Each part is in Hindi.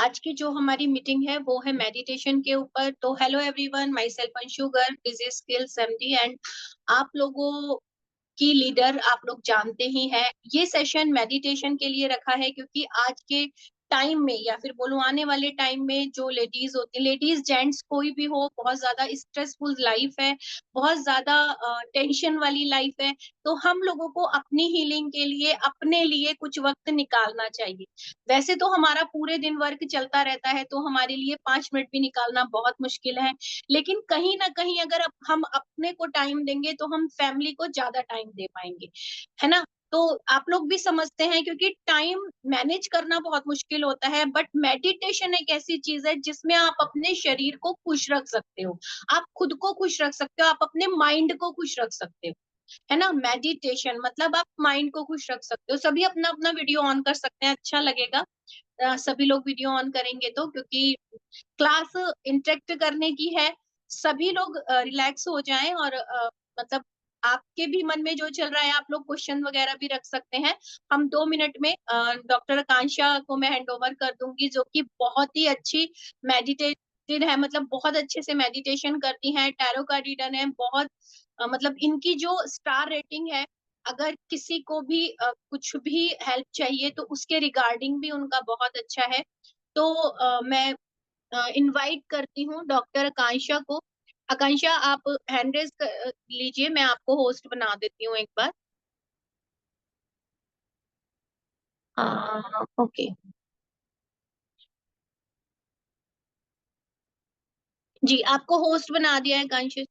आज की जो हमारी मीटिंग है वो है मेडिटेशन के ऊपर। तो hello everyone, my self Anshu Garg, disease skills MD and आप लोगों की लीडर आप लोग जानते ही हैं। ये सेशन मेडिटेशन के लिए रखा है क्योंकि आज के टाइम में या फिर बोलो आने वाले टाइम में जो लेडीज होती है, लेडीज जेंट्स कोई भी हो, बहुत ज्यादा स्ट्रेसफुल लाइफ है, बहुत ज्यादा टेंशन वाली लाइफ है। तो हम लोगों को अपनी हीलिंग के लिए अपने लिए कुछ वक्त निकालना चाहिए। वैसे तो हमारा पूरे दिन वर्क चलता रहता है तो हमारे लिए 5 मिनट भी निकालना बहुत मुश्किल है, लेकिन कहीं ना कहीं अगर हम अपने को टाइम देंगे तो हम फैमिली को ज्यादा टाइम दे पाएंगे, है ना। तो आप लोग भी समझते हैं क्योंकि टाइम मैनेज करना बहुत मुश्किल होता है, बट मेडिटेशन एक ऐसी चीज है जिसमें आप अपने शरीर को खुश रख सकते हो, आप खुद को खुश रख सकते हो, आप अपने माइंड को खुश रख सकते हो, है ना। मेडिटेशन मतलब आप माइंड को खुश रख सकते हो। सभी अपना अपना वीडियो ऑन कर सकते हैं, अच्छा लगेगा। सभी लोग वीडियो ऑन करेंगे तो, क्योंकि क्लास इंटरेक्ट करने की है, सभी लोग रिलैक्स हो जाएं और मतलब आपके भी मन में जो चल रहा है आप लोग क्वेश्चन वगैरह भी रख सकते हैं। हम 2 मिनट में डॉक्टर आकांक्षा को मैं हैंड ओवर कर दूंगी, जो कि बहुत ही अच्छी मेडिटेटेड है, मतलब बहुत अच्छे से मेडिटेशन करती हैं, टैरो का रीडर है, बहुत मतलब इनकी जो स्टार रेटिंग है, अगर किसी को भी कुछ भी हेल्प चाहिए तो उसके रिगार्डिंग भी उनका बहुत अच्छा है। तो मैं इनवाइट करती हूँ डॉक्टर आकांक्षा को। आकांक्षा आप हैंड रेज लीजिए, मैं आपको होस्ट बना देती हूँ एक बार। ओके, जी आपको होस्ट बना दिया है Akanksha.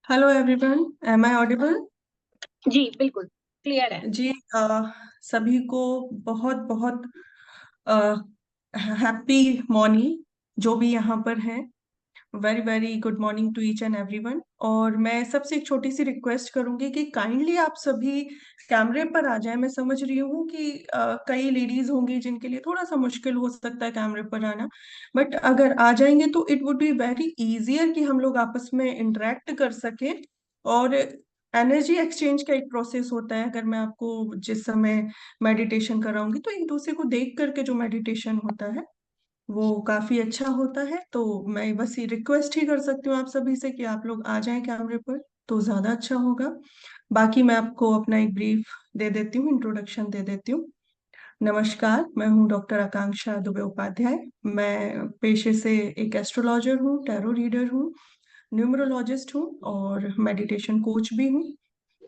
Hello everyone, am I audible? जी बिल्कुल क्लियर है। जी, सभी को बहुत बहुत हैप्पी मॉर्निंग, जो भी यहाँ पर है। Very very good morning to each and everyone. और मैं सबसे एक छोटी सी रिक्वेस्ट करूंगी कि काइंडली आप सभी कैमरे पर आ जाएं। मैं समझ रही हूँ कि कई लेडीज होंगी जिनके लिए थोड़ा सा मुश्किल हो सकता है कैमरे पर आना, बट अगर आ जाएंगे तो it would be very easier कि हम लोग आपस में इंटरेक्ट कर सकें। और एनर्जी एक्सचेंज का एक प्रोसेस होता है, अगर मैं आपको जिस समय मेडिटेशन कराऊंगी तो एक दूसरे को देख करके जो मेडिटेशन होता है वो काफी अच्छा होता है। तो मैं बस ये रिक्वेस्ट ही कर सकती हूँ आप सभी से कि आप लोग आ जाएं कैमरे पर तो ज्यादा अच्छा होगा। बाकी मैं आपको अपना एक ब्रीफ दे देती हूँ, इंट्रोडक्शन दे देती हूँ। नमस्कार, मैं हूँ डॉक्टर आकांक्षा दुबे उपाध्याय। मैं पेशे से एक एस्ट्रोलॉजर हूँ, टैरो रीडर हूँ, न्यूमरोलॉजिस्ट हूँ और मेडिटेशन कोच भी हूँ।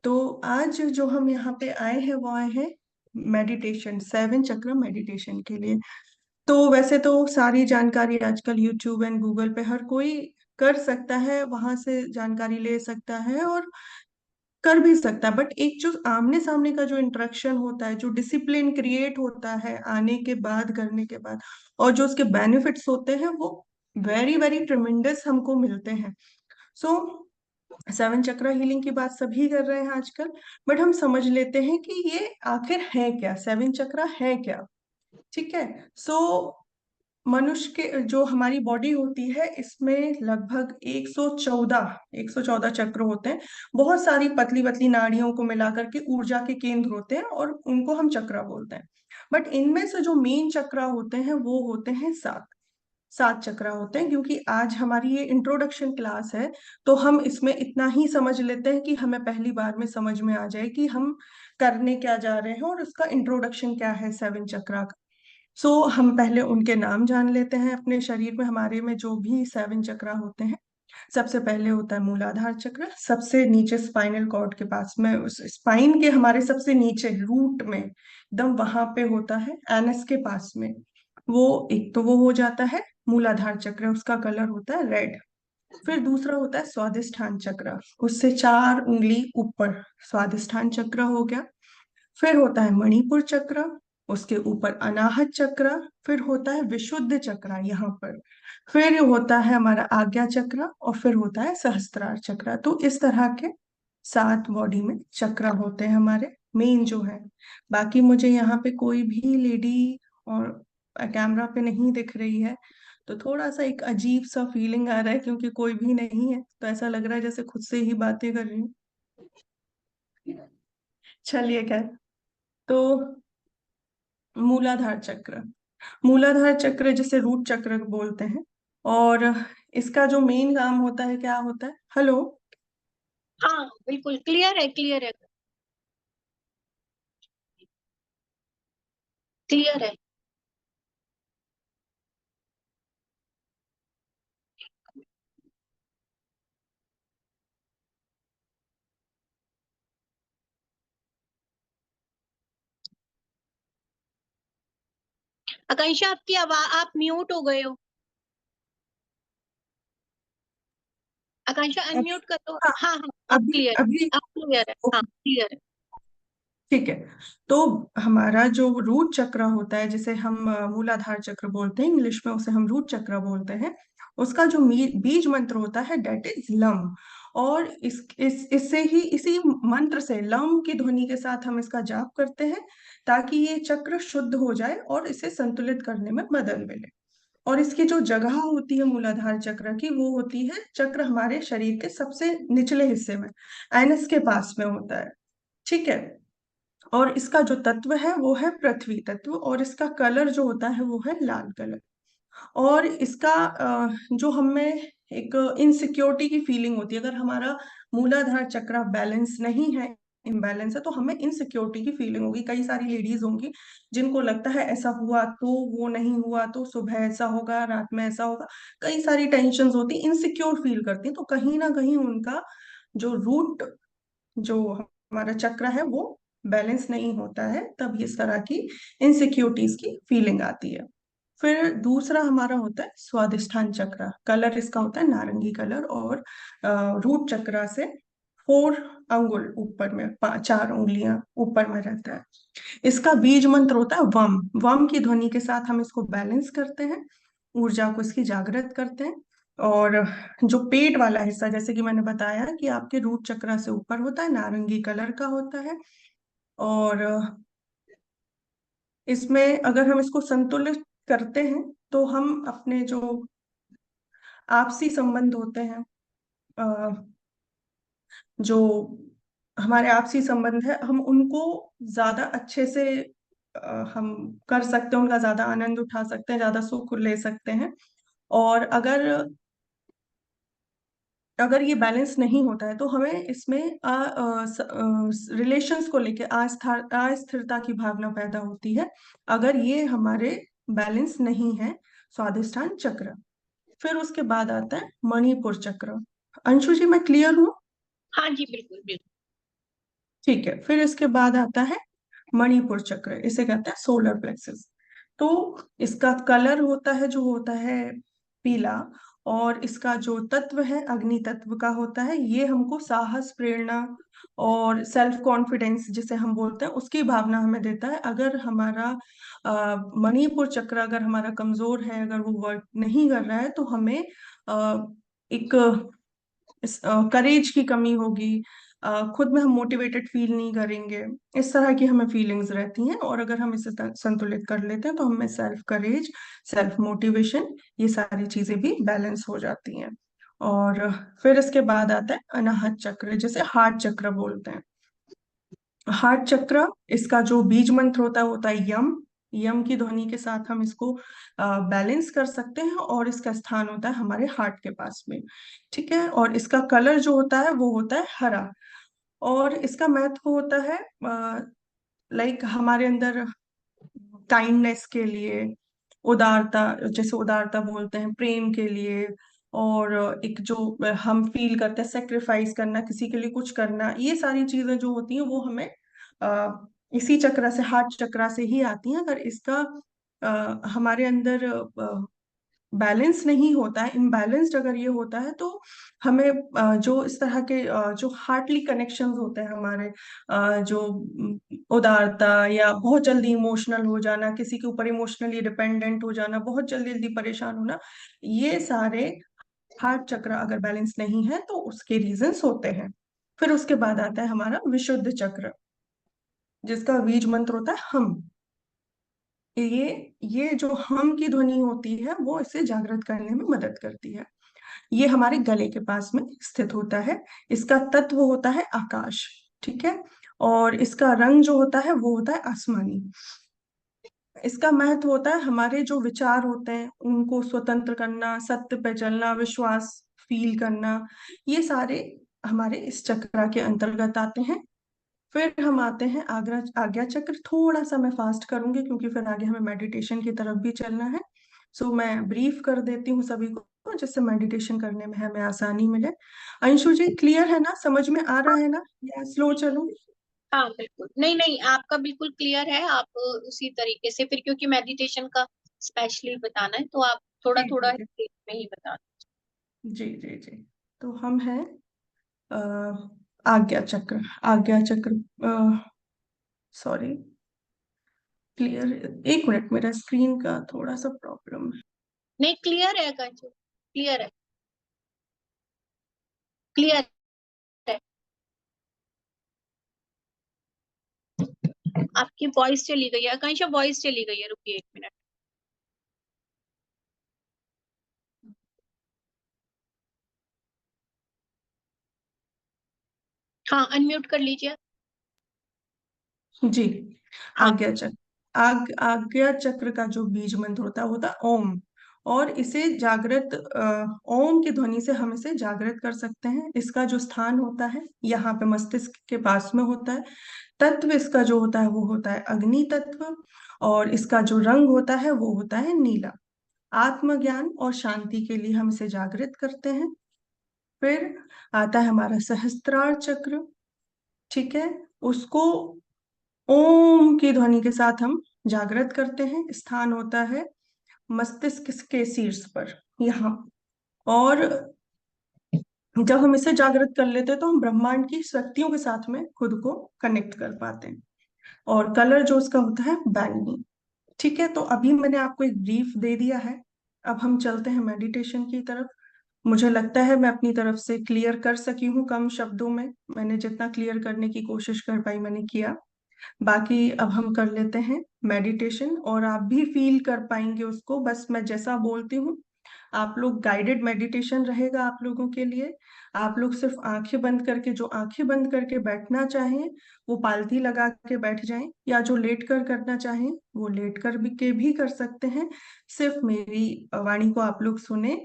तो आज जो हम यहाँ पे आए हैं वो आए हैं मेडिटेशन, 7 चक्र मेडिटेशन के लिए। तो वैसे तो सारी जानकारी आजकल यूट्यूब एंड गूगल पे हर कोई कर सकता है, वहां से जानकारी ले सकता है और कर भी सकता है। बट एक जो आमने सामने का जो इंटरेक्शन होता है, जो डिसिप्लिन क्रिएट होता है आने के बाद, करने के बाद, और जो उसके बेनिफिट्स होते हैं वो वेरी वेरी ट्रिमेंडस हमको मिलते हैं। सो 7 चक्र हीलिंग की बात सभी कर रहे हैं आजकल, बट हम समझ लेते हैं कि ये आखिर है क्या, 7 चक्र है क्या। ठीक है। सो मनुष्य के जो हमारी बॉडी होती है इसमें लगभग 114 चक्र होते हैं। बहुत सारी पतली पतली नाड़ियों को मिलाकर के ऊर्जा के केंद्र होते हैं और उनको हम चक्र बोलते हैं। बट इनमें से जो मेन चक्र होते हैं वो होते हैं 7 चक्र होते हैं। क्योंकि आज हमारी ये इंट्रोडक्शन क्लास है तो हम इसमें इतना ही समझ लेते हैं कि हमें पहली बार में समझ में आ जाए कि हम करने क्या जा रहे हैं और उसका इंट्रोडक्शन क्या है 7 चक्र। सो हम पहले उनके नाम जान लेते हैं। अपने शरीर में हमारे में जो भी 7 चक्र होते हैं, सबसे पहले होता है मूलाधार चक्र, सबसे नीचे स्पाइनल कॉर्ड के पास में, उस स्पाइन के हमारे सबसे नीचे रूट में एकदम वहां पे होता है, एनस के पास में। वो एक तो वो हो जाता है मूलाधार चक्र, उसका कलर होता है रेड। फिर दूसरा होता है स्वादिष्ठान चक्र, उससे 4 उंगली ऊपर स्वादिष्ठान चक्र हो गया। फिर होता है मणिपुर चक्र, उसके ऊपर अनाहत चक्र। फिर होता है विशुद्ध चक्र यहाँ पर। फिर होता है हमारा आज्ञा चक्र और फिर होता है सहस्त्रार चक्र। तो इस तरह के 7 बॉडी में चक्र होते हैं हमारे मेन जो है। बाकी मुझे यहाँ पे कोई भी लेडी और कैमरा पे नहीं दिख रही है, तो थोड़ा सा एक अजीब सा फीलिंग आ रहा है क्योंकि कोई भी नहीं है, तो ऐसा लग रहा है जैसे खुद से ही बातें कर रही हूँ। चलिए खैर। तो मूलाधार चक्र। मूलाधार चक्र जिसे रूट चक्र बोलते हैं, और इसका जो मेन काम होता है, क्या होता है? हेलो। हाँ बिल्कुल क्लियर है, क्लियर है, क्लियर है। आकांक्षा आपकी आवाज, आप म्यूट हो गए हो। आकांक्षा अभी? अनम्यूट कर दो। हाँ, हाँ हाँ, अब अभी क्लियर अभी है, अब क्लियर है, हाँ क्लियर है। ठीक है। तो हमारा जो रूट चक्र होता है, जिसे हम मूलाधार चक्र बोलते हैं, इंग्लिश में उसे हम रूट चक्र बोलते हैं, उसका जो बीज मंत्र होता है डेट इज लम। और इससे ही, इसी मंत्र से, लम की ध्वनि के साथ हम इसका जाप करते हैं, ताकि ये चक्र शुद्ध हो जाए और इसे संतुलित करने में मदद मिले। और इसकी जो जगह होती है मूलाधार चक्र की, वो होती है, चक्र हमारे शरीर के सबसे निचले हिस्से में, एनस के पास में होता है। ठीक है। और इसका जो तत्व है वो है पृथ्वी तत्व, और इसका कलर जो होता है वो है लाल कलर। और इसका जो हमें एक इनसिक्योरिटी की फीलिंग होती है, अगर हमारा मूलाधार चक्र बैलेंस नहीं है, इम्बैलेंस है, तो हमें इनसिक्योरिटी की फीलिंग होगी। कई सारी लेडीज होंगी जिनको लगता है ऐसा हुआ तो, वो नहीं हुआ तो, सुबह ऐसा होगा, रात में ऐसा होगा, कई सारी टेंशन होती, इनसिक्योर फील करती हैं। तो कहीं ना कहीं उनका जो रूट, जो हमारा चक्र है, वो बैलेंस नहीं होता है, तब इस तरह की इनसिक्योरिटीज की फीलिंग आती है। फिर दूसरा हमारा होता है स्वादिष्ठान चक्र। कलर इसका होता है नारंगी कलर, और रूट चक्र से 4 अंगुल ऊपर में, 4 उंगलियां ऊपर में रहता है। इसका बीज मंत्र होता है वम। वम की ध्वनि के साथ हम इसको बैलेंस करते हैं, ऊर्जा को इसकी जागृत करते हैं। और जो पेट वाला हिस्सा, जैसे कि मैंने बताया कि आपके रूट चक्र से ऊपर होता है, नारंगी कलर का होता है। और इसमें अगर हम इसको संतुलित करते हैं, तो हम अपने जो आपसी संबंध होते हैं, अ, जो हमारे आपसी संबंध है, हम उनको ज्यादा अच्छे से हम कर सकते हैं, उनका ज्यादा आनंद उठा सकते हैं, ज्यादा सुख ले सकते हैं। और अगर अगर ये बैलेंस नहीं होता है, तो हमें इसमें रिलेशंस को लेके अस्थिरता की भावना पैदा होती है, अगर ये हमारे बैलेंस नहीं है। स्वादिष्ठान चक्र। फिर उसके बाद आता है मणिपुर चक्र। अंशु जी, मैं क्लियर हूँ? हाँ जी, बिल्कुल बिल्कुल। ठीक है। फिर इसके बाद आता है मणिपुर चक्र, इसे कहते हैं सोलर प्लेक्सस। तो इसका कलर होता है, जो होता है पीला, और इसका जो तत्व है अग्नि तत्व का होता है। ये हमको साहस, प्रेरणा और सेल्फ कॉन्फिडेंस, जिसे हम बोलते हैं, उसकी भावना हमें देता है। अगर हमारा मणिपुर चक्र अगर हमारा कमजोर है, अगर वो वर्क नहीं कर रहा है, तो हमें एक करेज की कमी होगी, खुद में हम मोटिवेटेड फील नहीं करेंगे, इस तरह की हमें फीलिंग्स रहती हैं। और अगर हम इसे संतुलित कर लेते हैं, तो हमें सेल्फ करेज, सेल्फ मोटिवेशन, ये सारी चीजें भी बैलेंस हो जाती हैं। और फिर इसके बाद आता है अनाहत चक्र, जिसे हार्ट चक्र बोलते हैं। हार्ट चक्र, इसका जो बीज मंत्र होता है यम। यम की ध्वनि के साथ हम इसको बैलेंस कर सकते हैं, और इसका स्थान होता है हमारे हार्ट के पास में। ठीक है। और इसका कलर जो होता है वो होता है हरा। और इसका महत्व होता है, लाइक हमारे अंदर काइंडनेस के लिए, उदारता, जैसे उदारता बोलते हैं, प्रेम के लिए। और एक जो हम फील करते हैं, सेक्रीफाइस करना, किसी के लिए कुछ करना, ये सारी चीजें जो होती हैं, वो हमें इसी चक्र से, हार्ट चक्र से ही आती हैं। अगर इसका हमारे अंदर बैलेंस नहीं होता है, इम्बैलेंस्ड अगर ये होता है, तो हमें जो इस तरह के जो हार्टली कनेक्शंस होते हैं हमारे, जो उदारता, या बहुत जल्दी इमोशनल हो जाना, किसी के ऊपर इमोशनली डिपेंडेंट हो जाना, बहुत जल्दी जल्दी परेशान होना, ये सारे हार्ट चक्र अगर बैलेंस नहीं है, तो उसके रीजंस होते हैं। फिर उसके बाद आता है हमारा विशुद्ध चक्र, जिसका बीज मंत्र होता है हम। ये जो हम की ध्वनि होती है, वो इसे जागृत करने में मदद करती है। ये हमारे गले के पास में स्थित होता है। इसका तत्व होता है आकाश। ठीक है। और इसका रंग जो होता है वो होता है आसमानी। इसका महत्व होता है हमारे जो विचार होते हैं उनको स्वतंत्र करना, सत्य पे चलना, विश्वास फील करना, ये सारे हमारे इस चक्र के अंतर्गत आते हैं। फिर हम आते हैं आज्ञा आज्ञा चक्र। थोड़ा सा मैं फास्ट करूंगी क्योंकि फिर आगे हमें मेडिटेशन की तरफ भी चलना है। सो मैं ब्रीफ कर देती हूँ सभी को, जिससे मेडिटेशन करने में हमें आसानी मिले। अंशु जी, क्लियर है ना? समझ में आ रहा है ना, या स्लो चलूं? हाँ बिल्कुल, नहीं नहीं, आपका बिल्कुल क्लियर है। आप उसी तरीके से, फिर क्योंकि मेडिटेशन का स्पेशली बताना है तो आप थोड़ा जी थोड़ा जी जी में ही बता। जी जी जी। तो हम हैं अ, आज्ञा चक्र। आज्ञा चक्र, सॉरी, क्लियर? एक मिनट, मेरा स्क्रीन का थोड़ा सा प्रॉब्लम है। नहीं, क्लियर है कंचू, क्लियर है, क्लियर है। आपकी वॉइस चली गई है आकांक्षा, वॉइस चली गई है, रुकिए 1 मिनट। हाँ, अनम्यूट कर लीजिए। जी। हाँ। आज्ञा चक्र। आज्ञा चक्र का जो बीज मंत्र होता है वो होता है ओम। और इसे जागृत, ओम की ध्वनि से हम इसे जागृत कर सकते हैं। इसका जो स्थान होता है यहाँ पे मस्तिष्क के पास में होता है। तत्व इसका जो होता है वो होता है अग्नि तत्व। और इसका जो रंग होता है वो होता है नीला। आत्मज्ञान और शांति के लिए हम इसे जागृत करते हैं। फिर आता है हमारा सहस्त्रार चक्र। ठीक है, उसको ओम की ध्वनि के साथ हम जागृत करते हैं। स्थान होता है मस्तिष्क के शीर्ष पर, यहाँ। और जब हम इसे जागृत कर लेते हैं तो हम ब्रह्मांड की शक्तियों के साथ में खुद को कनेक्ट कर पाते हैं। और कलर जो उसका होता है बैंगनी। ठीक है, तो अभी मैंने आपको एक ब्रीफ दे दिया है। अब हम चलते हैं मेडिटेशन की तरफ। मुझे लगता है मैं अपनी तरफ से क्लियर कर सकी हूँ कम शब्दों में। मैंने जितना क्लियर करने की कोशिश कर पाई मैंने किया। बाकी अब हम कर लेते हैं मेडिटेशन, और आप भी फील कर पाएंगे उसको। बस मैं जैसा बोलती हूँ, आप लोग, गाइडेड मेडिटेशन रहेगा आप लोगों के लिए। आप लोग सिर्फ आंखें बंद करके, जो आंखें बंद करके बैठना चाहें वो पालथी लगा के बैठ जाएं, या जो लेट कर करना चाहें वो लेट कर भी कर सकते हैं। सिर्फ मेरी वाणी को आप लोग सुने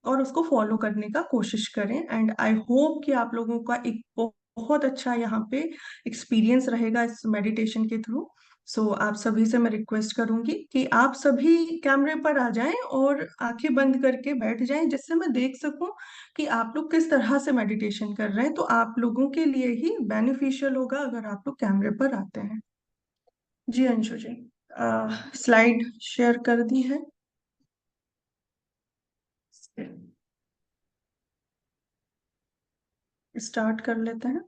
और उसको फॉलो करने का कोशिश करें। एंड आई होप कि आप लोगों का एक बहुत अच्छा यहाँ पे एक्सपीरियंस रहेगा इस मेडिटेशन के थ्रू। सो आप सभी से मैं रिक्वेस्ट करूंगी कि आप सभी कैमरे पर आ जाएं और आंखें बंद करके बैठ जाएं, जिससे मैं देख सकूं कि आप लोग किस तरह से मेडिटेशन कर रहे हैं। तो आप लोगों के लिए ही बेनिफिशियल होगा अगर आप लोग कैमरे पर आते हैं। जी अंशु जी, स्लाइड शेयर कर दी है। स्टार्ट कर लेते हैं।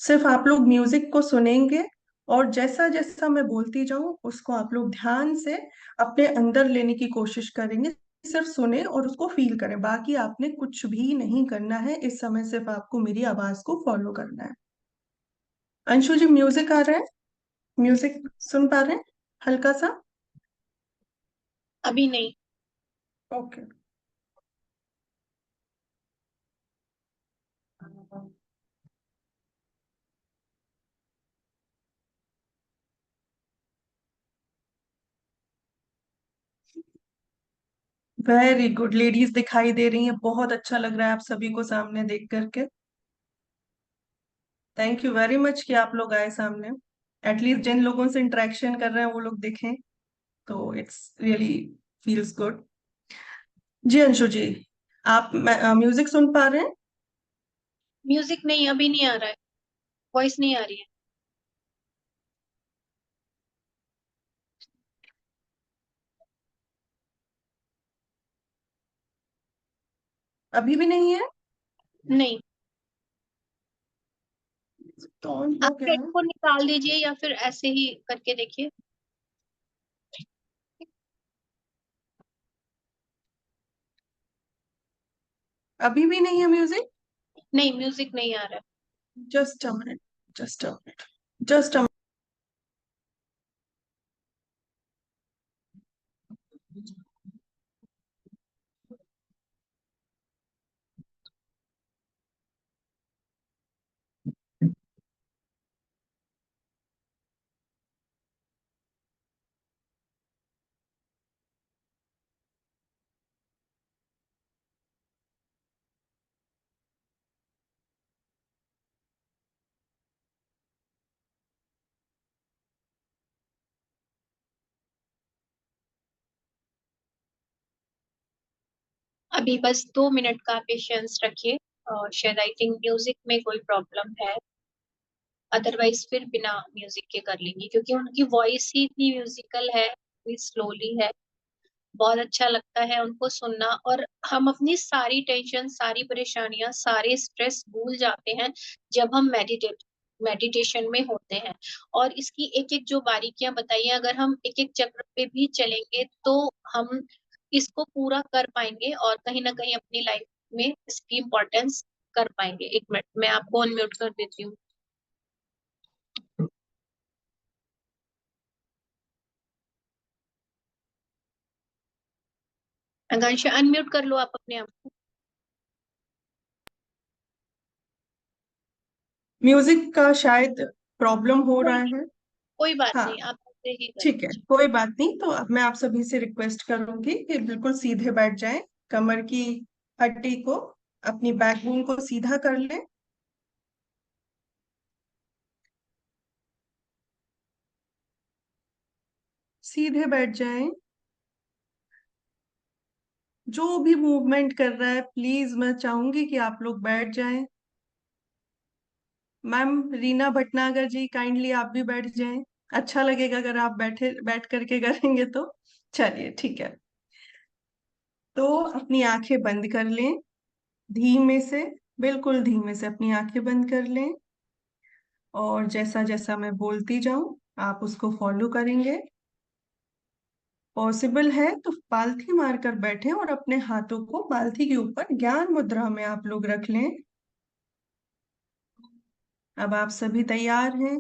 सिर्फ आप लोग म्यूजिक को सुनेंगे, और जैसा जैसा मैं बोलती जाऊं उसको आप लोग ध्यान से अपने अंदर लेने की कोशिश करेंगे। सिर्फ सुने और उसको फील करें, बाकी आपने कुछ भी नहीं करना है इस समय। सिर्फ आपको मेरी आवाज को फॉलो करना है। अंशु जी, म्यूजिक आ रहा है? म्यूजिक सुन पा रहे हैं हल्का सा? अभी नहीं। ओके। वेरी गुड, लेडीज दिखाई दे रही हैं, बहुत अच्छा लग रहा है आप सभी को सामने देख करके। थैंक यू वेरी मच कि आप लोग आए सामने। एटलीस्ट जिन लोगों से इंटरेक्शन कर रहे हैं वो लोग दिखें, तो इट्स रियली फील्स गुड। जी अंशु जी, आप म्यूजिक सुन पा रहे हैं? म्यूजिक नहीं, अभी नहीं आ रहा है, वॉइस नहीं आ रही है। अभी भी नहीं है? नहीं। तो ऑन हो आप गया है। हेडफोन निकाल दीजिए या फिर ऐसे ही करके देखिए। अभी भी नहीं है म्यूजिक? नहीं, म्यूजिक नहीं आ रहा just a minute, just a minute, just a अभी बस 2 मिनट का पेशेंस रखिए। और शायद आई थिंक म्यूजिक में कोई प्रॉब्लम है, अदरवाइज फिर बिना म्यूजिक के कर लेंगी, क्योंकि उनकी वॉइस ही इतनी म्यूजिकल है, इतनी स्लोली है। बहुत अच्छा लगता है उनको सुनना, और हम अपनी सारी टेंशन, सारी परेशानियां, सारे स्ट्रेस भूल जाते हैं जब हम मेडिटेशन में होते हैं। और इसकी एक एक जो बारीकियां बताइए, अगर हम एक एक चक्र पे भी चलेंगे तो हम इसको पूरा कर पाएंगे और कहीं ना कहीं अपनी लाइफ में इसकी इम्पोर्टेंस कर पाएंगे। 1 मिनट, मैं आपको अनम्यूट कर देती हूँ। आकांक्षा, अनम्यूट कर लो आप अपने आप को। म्यूजिक का शायद प्रॉब्लम हो रहा कोई है। कोई बात हाँ, नहीं, आप ऐसे ही कर ठीक है, लीजिए। कोई बात नहीं। तो अब मैं आप सभी से रिक्वेस्ट करूंगी कि बिल्कुल सीधे बैठ जाएं, कमर की हड्डी को, अपनी बैकबोन को सीधा कर लें। सीधे बैठ जाएं। जो भी मूवमेंट कर रहा है, प्लीज मैं चाहूंगी कि आप लोग बैठ जाएं। मैम रीना भटनागर जी, काइंडली आप भी बैठ जाएं। अच्छा लगेगा अगर आप बैठ करके करेंगे तो। चलिए ठीक है। तो अपनी आंखें बंद कर लें, धीमे से, बिल्कुल धीमे से अपनी आंखें बंद कर लें। और जैसा जैसा मैं बोलती जाऊं, आप उसको फॉलो करेंगे। पॉसिबल है तो पालथी मारकर बैठें और अपने हाथों को पालथी के ऊपर ज्ञान मुद्रा में आप लोग रख लें। अब आप सभी तैयार हैं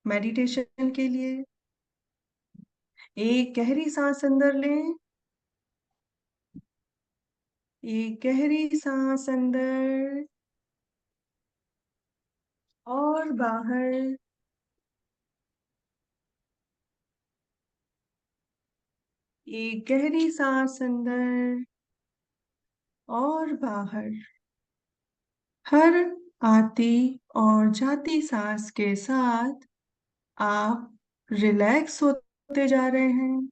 मेडिटेशन के लिए। एक गहरी सांस अंदर लें, एक गहरी सांस अंदर और बाहर। एक गहरी सांस अंदर और बाहर। हर आती और जाती सांस के साथ आप रिलैक्स होते जा रहे हैं।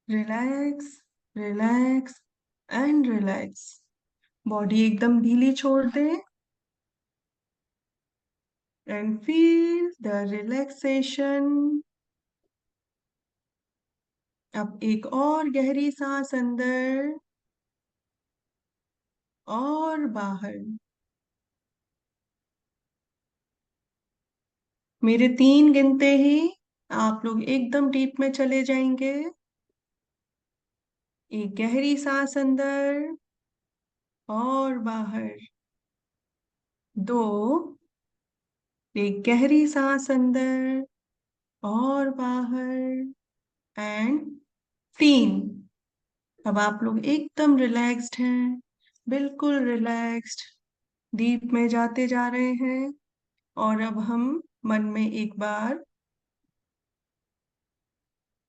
Relax, relax and relax. Body एकदम ढीली छोड़ दें एंड फील द रिलैक्सेशन। अब एक और गहरी सांस अंदर और बाहर। मेरे 3 गिनते ही आप लोग एकदम डीप में चले जाएंगे। एक गहरी सांस अंदर और बाहर। 2, एक गहरी सांस अंदर और बाहर। एंड 3। अब आप लोग एकदम रिलैक्स्ड हैं, बिल्कुल रिलैक्स्ड, डीप में जाते जा रहे हैं। और अब हम मन में एक बार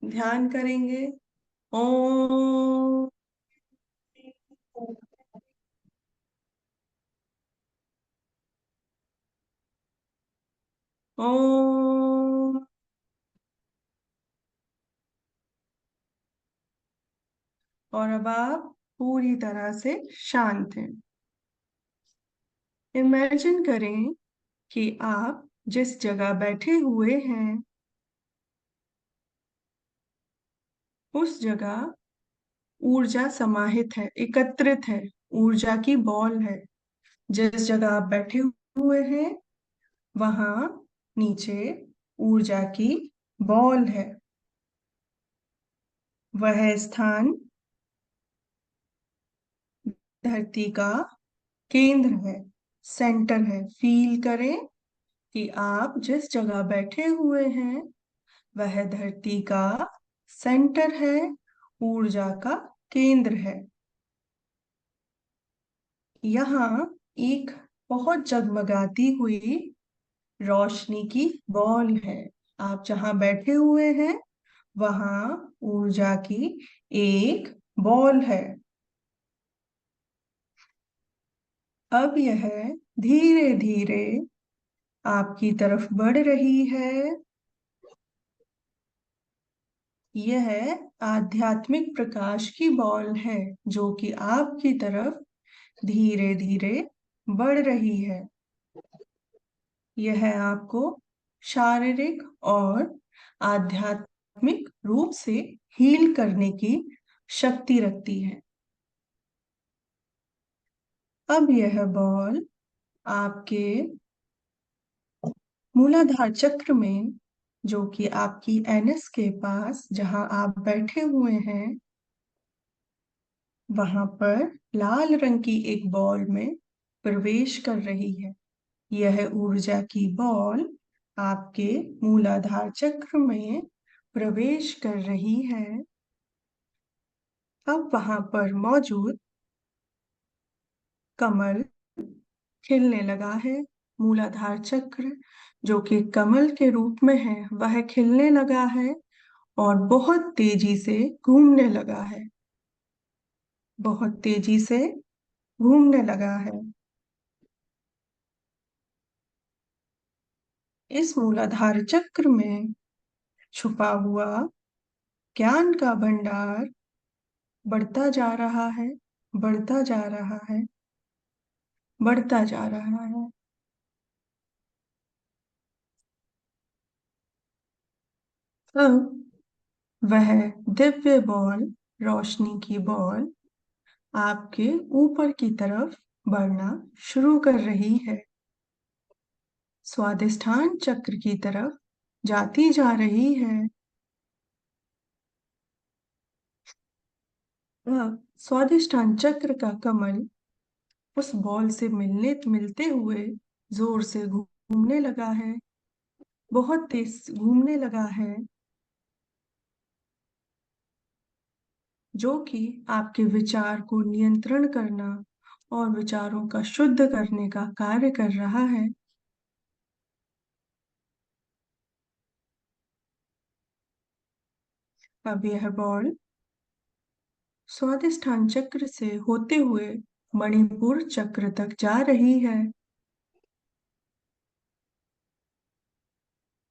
ध्यान करेंगे। ओम। ओम। और अब आप पूरी तरह से शांत हैं। इमेजिन करें कि आप जिस जगह बैठे हुए हैं उस जगह ऊर्जा समाहित है, एकत्रित है, ऊर्जा की बॉल है। जिस जगह आप बैठे हुए हैं वहां नीचे ऊर्जा की बॉल है। वह स्थान धरती का केंद्र है, सेंटर है। फील करें कि आप जिस जगह बैठे हुए हैं वह धरती का सेंटर है, ऊर्जा का केंद्र है। यहाँ एक बहुत जगमगाती हुई रोशनी की बॉल है। आप जहाँ बैठे हुए हैं वहाँ ऊर्जा की एक बॉल है। अब यह धीरे धीरे आपकी तरफ बढ़ रही है यह आध्यात्मिक प्रकाश की बॉल है जो कि आपकी तरफ धीरे धीरे बढ़ रही है। यह आपको शारीरिक और आध्यात्मिक रूप से हील करने की शक्ति रखती है। अब यह बॉल आपके मूलाधार चक्र में, जो कि आपकी एनएस के पास जहां आप बैठे हुए हैं, वहां पर लाल रंग की एक बॉल में प्रवेश कर रही है। यह ऊर्जा की बॉल आपके मूलाधार चक्र में प्रवेश कर रही है। अब वहां पर मौजूद कमल खिलने लगा है। मूलाधार चक्र जो कि कमल के रूप में है, वह खिलने लगा है और बहुत तेजी से घूमने लगा है। बहुत तेजी से घूमने लगा है। इस मूलाधार चक्र में छुपा हुआ ज्ञान का भंडार बढ़ता जा रहा है, बढ़ता जा रहा है, बढ़ता जा रहा है। अब वह दिव्य बॉल, रोशनी की बॉल आपके ऊपर की तरफ बढ़ना शुरू कर रही है। स्वादिष्ठान चक्र की तरफ जाती जा रही है। अब स्वादिष्ठान चक्र का कमल उस बॉल से मिलते हुए जोर से घूमने लगा है, बहुत तेज घूमने लगा है, जो कि आपके विचार को नियंत्रण करना और विचारों का शुद्ध करने का कार्य कर रहा है। अब यह बॉल स्वादिष्ठान चक्र से होते हुए मणिपुर चक्र तक जा रही है।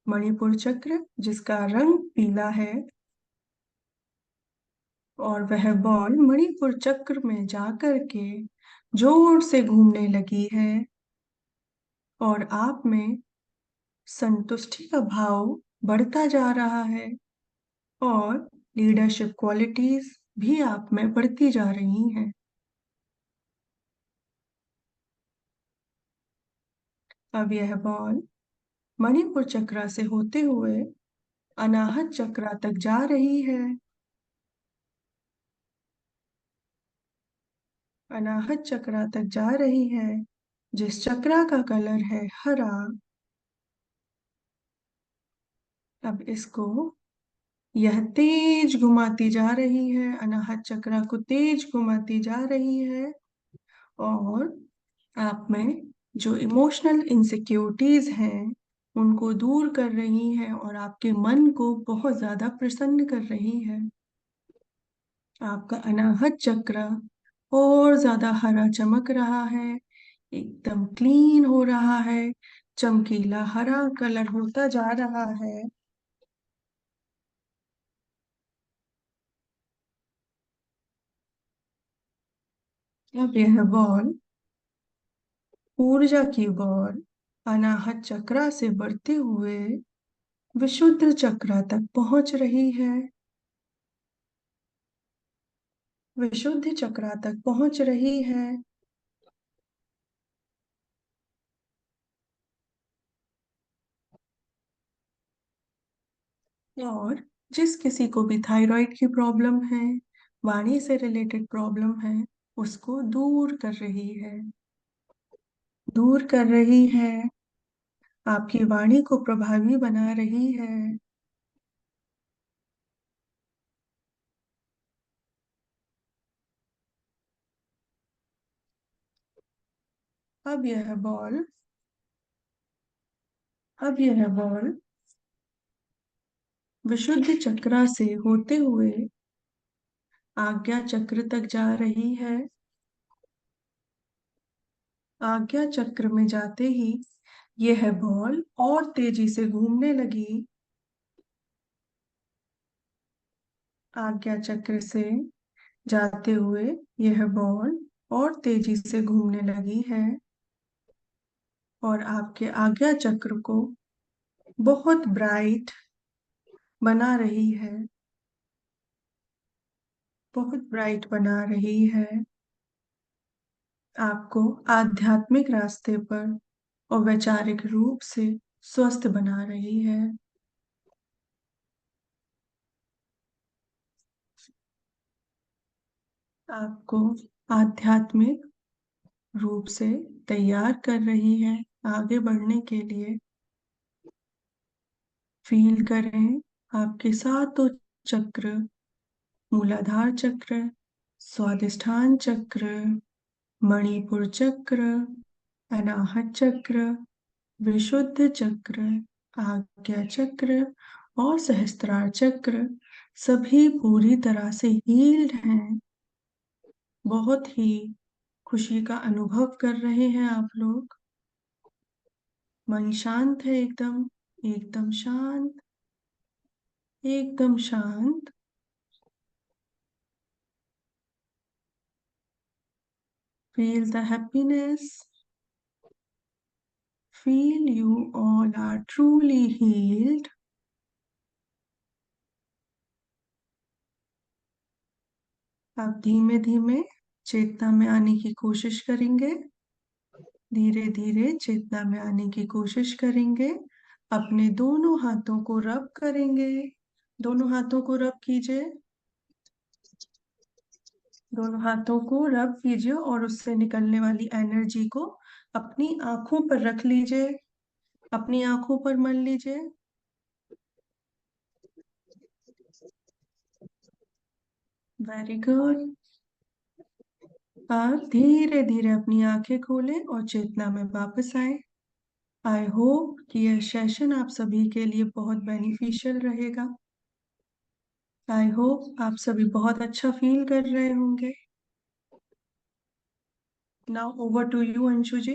मणिपुर चक्र जिसका रंग पीला है, और वह बॉल मणिपुर चक्र में जाकर के जोर से घूमने लगी है और आप में संतुष्टि का भाव बढ़ता जा रहा है और लीडरशिप क्वालिटीज भी आप में बढ़ती जा रही हैं। अब यह बॉल मणिपुर चक्र से होते हुए अनाहत चक्र तक जा रही है। अनाहत चक्र तक जा रही है, जिस चक्र का कलर है हरा। अब इसको यह तेज घुमाती जा रही है, अनाहत चक्र को तेज घुमाती जा रही है और आप में जो इमोशनल इनसिक्योरिटीज हैं उनको दूर कर रही है और आपके मन को बहुत ज्यादा प्रसन्न कर रही है। आपका अनाहत चक्र और ज्यादा हरा चमक रहा है, एकदम क्लीन हो रहा है, चमकीला हरा कलर होता जा रहा है। अब यह बॉल, ऊर्जा की बॉल, अनाहत चक्र से बढ़ते हुए विशुद्ध चक्र तक पहुंच रही है। विशुद्ध चक्र तक पहुंच रही है। और जिस किसी को भी थायराइड की प्रॉब्लम है, वाणी से रिलेटेड प्रॉब्लम है, उसको दूर कर रही है, दूर कर रही है, आपकी वाणी को प्रभावी बना रही है। अब यह बॉल, अब यह बॉल विशुद्ध चक्र से होते हुए आज्ञा चक्र तक जा रही है। आज्ञा चक्र में जाते ही यह बॉल और तेजी से घूमने लगी आज्ञा चक्र से जाते हुए यह बॉल और तेजी से घूमने लगी है और आपके आज्ञा चक्र को बहुत ब्राइट बना रही है, बहुत ब्राइट बना रही है, आपको आध्यात्मिक रास्ते पर और वैचारिक रूप से स्वस्थ बना रही है। आपको आध्यात्मिक रूप से तैयार कर रही है आगे बढ़ने के लिए। फील करें आपके सातों चक्र, मूलाधार चक्र, स्वादिष्ठान चक्र, मणिपुर चक्र, अनाहत चक्र, विशुद्ध चक्र, आज्ञा चक्र और सहस्त्रार चक्र सभी पूरी तरह से हील्ड हैं। बहुत ही खुशी का अनुभव कर रहे हैं आप लोग। मन शांत है, एकदम एकदम शांत, एकदम शांत। Feel the happiness. Feel you all are truly healed. आप धीमे धीमे चेतना में आने की कोशिश करेंगे, धीरे धीरे चेतना में आने की कोशिश करेंगे। अपने दोनों हाथों को रब करेंगे, दोनों हाथों को रब कीजिए, दोनों हाथों को रब कीजिए और उससे निकलने वाली एनर्जी को अपनी आंखों पर रख लीजिए, अपनी आंखों पर मल लीजिए। Very good. आप धीरे धीरे अपनी आंखें खोलें और चेतना में वापस आए। आई होप कि यह सेशन आप सभी के लिए बहुत बेनिफिशियल रहेगा। आई होप आप सभी बहुत अच्छा फील कर रहे होंगे। Now over to you Anshu ji.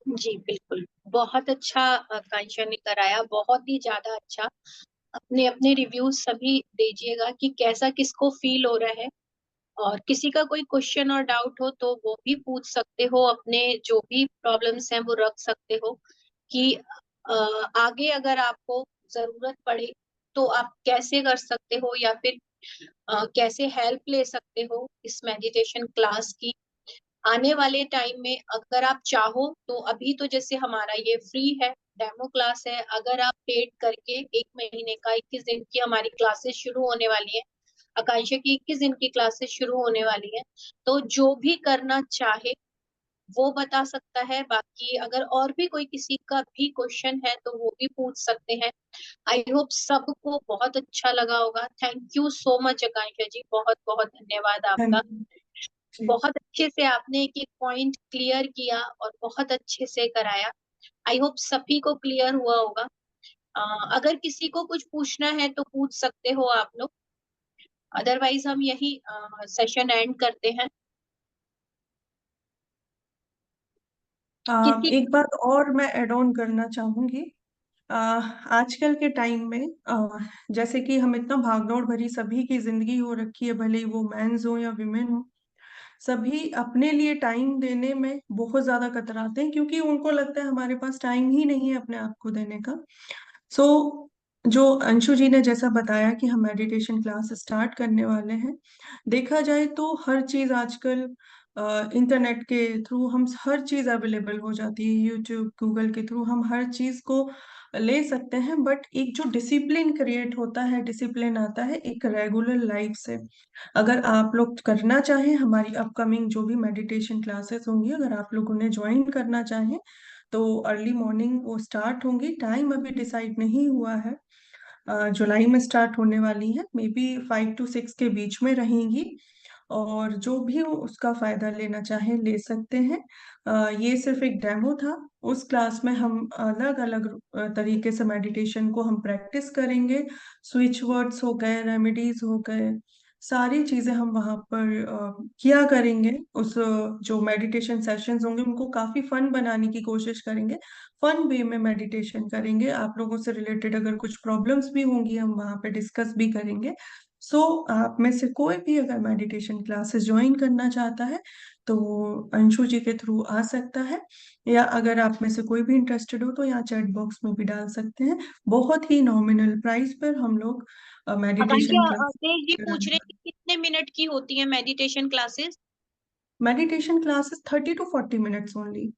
जी बिल्कुल, बहुत अच्छा कांक्षा ने कराया, बहुत ही ज्यादा अच्छा। अपने अपने रिव्यूज सभी दीजिएगा कि कैसा किसको फील हो रहा है, और किसी का कोई क्वेश्चन और डाउट हो तो वो भी पूछ सकते हो, अपने जो भी प्रॉब्लम्स हैं वो रख सकते हो कि आगे अगर आपको जरूरत पड़े तो आप कैसे कर सकते हो, या फिर कैसे हेल्प ले सकते हो इस मेडिटेशन क्लास की। आने वाले टाइम में अगर आप चाहो तो अभी तो जैसे हमारा ये फ्री है, डेमो क्लास है, अगर आप पेड करके 1 महीने का 21 दिन की हमारी क्लासेस शुरू होने वाली है, आकांक्षा की 21 दिन की क्लासेस शुरू होने वाली है, तो जो भी करना चाहे वो बता सकता है। बाकी अगर और भी कोई किसी का भी क्वेश्चन है तो वो भी पूछ सकते हैं। आई होप सबको बहुत अच्छा लगा होगा। Thank you so much Akanksha जी, बहुत बहुत धन्यवाद आपका। Thank you. बहुत अच्छे से आपने एक एक पॉइंट क्लियर किया और बहुत अच्छे से कराया। आई होप सभी को क्लियर हुआ होगा। अगर किसी को कुछ पूछना है तो पूछ सकते हो आप लोग, अदरवाइज हम यही सेशन एंड करते हैं। किसी एक बात और मैं एड ऑन करना चाहूंगी। आजकल के टाइम में जैसे कि हम इतना भागदौड़ भरी सभी की जिंदगी हो रखी है, भले ही वो मेंस हो या विमेन हो, सभी अपने लिए टाइम देने में बहुत ज्यादा कतराते हैं क्योंकि उनको लगता है हमारे पास टाइम ही नहीं है अपने आप को देने का। सो जो अंशु जी ने जैसा बताया कि हम मेडिटेशन क्लास स्टार्ट करने वाले हैं, देखा जाए तो हर चीज आजकल इंटरनेट के थ्रू हम हर चीज अवेलेबल हो जाती है, यूट्यूब गूगल के थ्रू हम हर चीज को ले सकते हैं। बट एक जो डिसिप्लिन क्रिएट होता है, डिसिप्लिन आता है एक रेगुलर लाइफ से। अगर आप लोग करना चाहें, हमारी अपकमिंग जो भी मेडिटेशन क्लासेस होंगी, अगर आप लोग उन्हें ज्वाइन करना चाहें तो अर्ली मॉर्निंग वो स्टार्ट होंगी। टाइम अभी डिसाइड नहीं हुआ है, जुलाई में स्टार्ट होने वाली है, मे बी 5 to 6 के बीच में रहेंगी। और जो भी उसका फायदा लेना चाहे ले सकते हैं। ये सिर्फ एक डेमो था। उस क्लास में हम अलग अलग तरीके से मेडिटेशन को हम प्रैक्टिस करेंगे। स्विच वर्ड्स हो गए, रेमेडीज हो गए, सारी चीजें हम वहाँ पर किया करेंगे। उस जो मेडिटेशन सेशंस होंगे उनको काफी फन बनाने की कोशिश करेंगे, फन वे में मेडिटेशन करेंगे। आप लोगों से रिलेटेड अगर कुछ प्रॉब्लम्स भी होंगी हम वहाँ पे डिस्कस भी करेंगे। सो आप में से कोई भी अगर मेडिटेशन क्लासेस ज्वाइन करना चाहता है तो वो अंशु जी के थ्रू आ सकता है, या अगर आप में से कोई भी इंटरेस्टेड हो तो यहाँ चैट बॉक्स में भी डाल सकते हैं। बहुत ही नॉमिनल प्राइस पर हम लोग मेडिटेशन आकांक्षा, क्लास तेज जी पूछ रन रहे कर। हैं कि कितने मिनट की होती है meditation classes? Meditation classes 30 to 40 minutes only.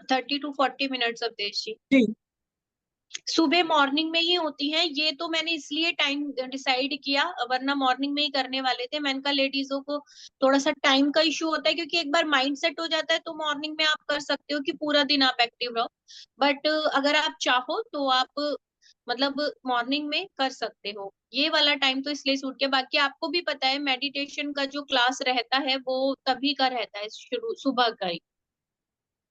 30 to 40 minutes Avdhesh ji. जी। सुबह मॉर्निंग में ही होती है ये तो मैंने इसलिए टाइम डिसाइड किया, वरना मॉर्निंग में ही करने वाले थे। मैंने कहा लेडीजों को थोड़ा सा टाइम का इशू होता है, क्योंकि एक बार माइंड सेट हो जाता है तो मॉर्निंग में आप कर सकते हो कि पूरा दिन आप एक्टिव रहो। बट अगर आप चाहो तो आप मतलब मॉर्निंग में कर सकते हो। ये वाला टाइम तो इसलिए सूट किया। बाकी आपको भी पता है मेडिटेशन का जो क्लास रहता है वो तभी का रहता है, शुरू सुबह का ही।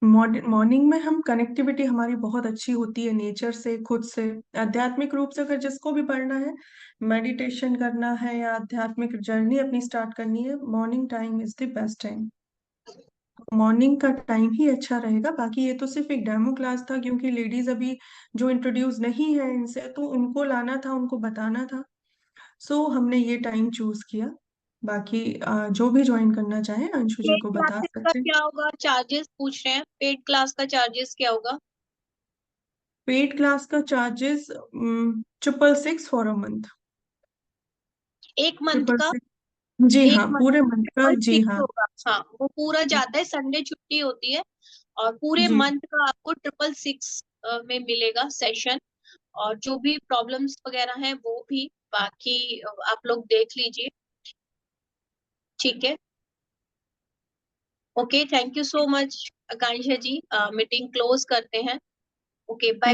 मॉर्निंग में हम कनेक्टिविटी हमारी बहुत अच्छी होती है नेचर से, खुद से। आध्यात्मिक रूप से अगर जिसको भी पढ़ना है, मेडिटेशन करना है या आध्यात्मिक जर्नी अपनी स्टार्ट करनी है, morning time is the best time. Morning का टाइम ही अच्छा रहेगा। बाकी ये तो सिर्फ एक डेमो क्लास था, क्योंकि लेडीज अभी जो इंट्रोड्यूस नहीं है इनसे, तो उनको लाना था, उनको बताना था। सो हमने ये टाइम चूज किया। बाकी जो भी ज्वाइन करना चाहे अंशु जी पेड को बता क्लासेस का सकते हैं। क्या होगा? चार्जेस पूछ रहे हैं, पेड क्लास का चार्जेस क्या होगा? पेड क्लास का चार्जेस 666 फॉर अ मंथ। एक मंथ ट्रिपल का? सिक्स, जी एक हाँ, मंथ पूरे मंथ का, ट्रिपल जी सिक्स हाँ। होगा। हाँ, वो पूरा जाता है, संडे छुट्टी होती है। और पूरे जी। मंथ का आपको 666 में मिलेगा सेशन। और जो भी प्रॉब्लम्स वगैरह हैं वो भी, बाकी आप लोग देख लीजिए। ठीक है। Okay, thank you so much Akanksha ji. Meeting close करते हैं। Okay, bye. थैंक